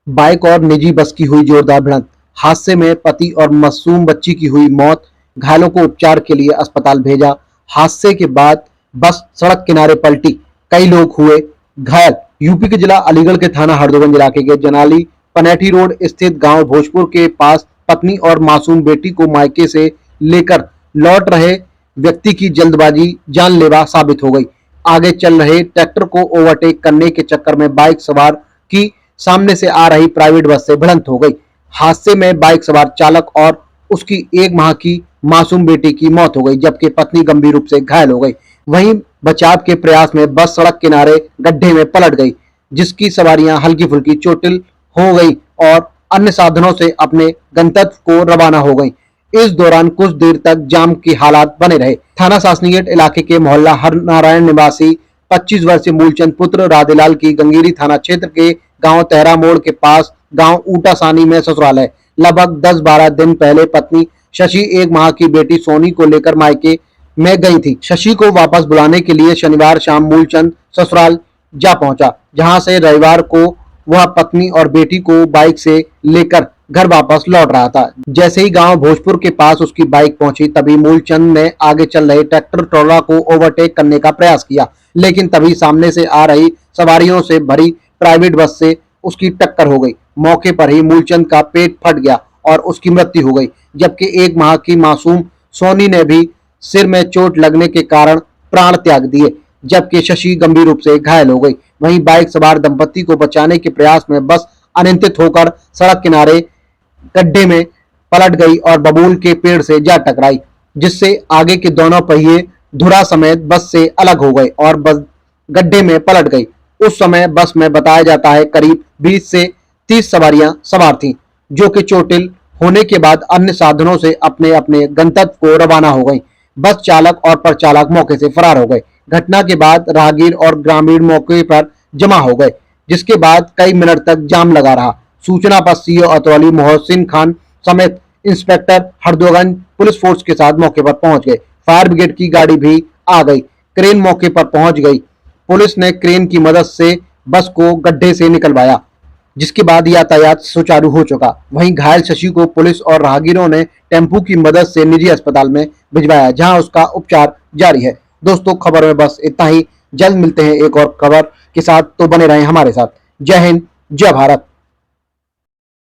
Bike और निजी बस की हुई जोरदार भिड़ंत। हादसे में पति और मासूम बच्ची की हुई मौत। घायलों को उपचार के लिए अस्पताल भेजा। हादसे के बाद बस सड़क किनारे पलटी, कई लोग हुए घायल। यूपी के जिला अलीगढ़ के थाना हरदोगंज इलाके के जनाली पनेठी रोड स्थित गांव भोजपुर के पास पत्नी और मासूम बेटी को मायके से लेकर लौट रहे व्यक्ति की जल्दबाजी जानलेवा साबित हो गई। आगे चल रहे ट्रैक्टर को ओवरटेक करने के चक्कर में बाइक सवार की सामने से आ रही प्राइवेट बस से भिड़ंत हो गई। हादसे में बाइक सवार चालक और उसकी 1 माह की मासूम बेटी की मौत हो गई, जबकि पत्नी गंभीर रूप से घायल हो गई। वहीं बचाव के प्रयास में बस सड़क किनारे गड्ढे में पलट गई, जिसकी सवारियां हल्की फुल्की चोटिल हो गई और अन्य साधनों से अपने गंतव्य को रवाना हो गई। इस दौरान कुछ देर तक जाम के हालात बने रहे। थाना सासनीगेट इलाके के मोहल्ला हर नारायण निवासी 25 वर्षीय मूलचंद पुत्र राधेलाल की गंगेरी थाना क्षेत्र के गांव तेहरा मोड़ के पास गांव ऊटासानी में ससुराल है। लगभग 10-12 दिन पहले पत्नी शशि 1 माह की बेटी सोनी को लेकर मायके में गई थी। शशि को वापस बुलाने के लिए शनिवार शाम मूलचंद ससुराल जा पहुंचा, जहां से रविवार को वह पत्नी और बेटी को बाइक से लेकर घर वापस लौट रहा था। जैसे ही गांव भोजपुर के पास उसकी बाइक पहुंची, तभी मूलचंद ने आगे चल रहे ट्रैक्टर ट्रॉला को ओवरटेक करने का प्रयास किया, लेकिन तभी सामने से आ रही सवारियों से भरी प्राइवेट बस से उसकी टक्कर हो गई। मौके पर ही मूलचंद का पेट फट गया और उसकी मृत्यु हो गई, जबकि 1 माह की मासूम सोनी ने भी सिर में चोट लगने के कारण प्राण त्याग दिए, जबकि शशि गंभीर रूप से घायल हो गई। वहीं बाइक सवार दंपति को बचाने के प्रयास में बस अनियंत्रित होकर सड़क किनारे गड्ढे में पलट गई और बबूल के पेड़ से जा टकराई, जिससे आगे के दोनों पहिए धुरा समेत बस से अलग हो गए और बस गड्ढे में पलट गई। उस समय बस में बताया जाता है करीब 20 से 30 सवारियां सवार थीं, जो कि चोटिल होने के बाद अन्य साधनों से अपने अपने गंतव्य को रवाना हो गई। बस चालक और परिचालक मौके से फरार हो गए। घटना के बाद राहगीर और ग्रामीण मौके पर जमा हो गए, जिसके बाद कई मिनट तक जाम लगा रहा। सूचना पर सीओ अतरौली मोहसिन खान समेत इंस्पेक्टर हरदोगंज पुलिस फोर्स के साथ मौके पर पहुंच गए। फायर ब्रिगेड की गाड़ी भी आ गई। क्रेन मौके पर पहुंच गई। पुलिस ने क्रेन की मदद से बस को गड्ढे से निकलवाया, जिसके बाद यातायात सुचारू हो चुका। वहीं घायल शशि को पुलिस और राहगीरों ने टेम्पू की मदद से निजी अस्पताल में भिजवाया, जहां उसका उपचार जारी है। दोस्तों, खबर में बस इतना ही। जल्द मिलते हैं एक और खबर के साथ, तो बने रहें हमारे साथ। जय हिंद, जय भारत।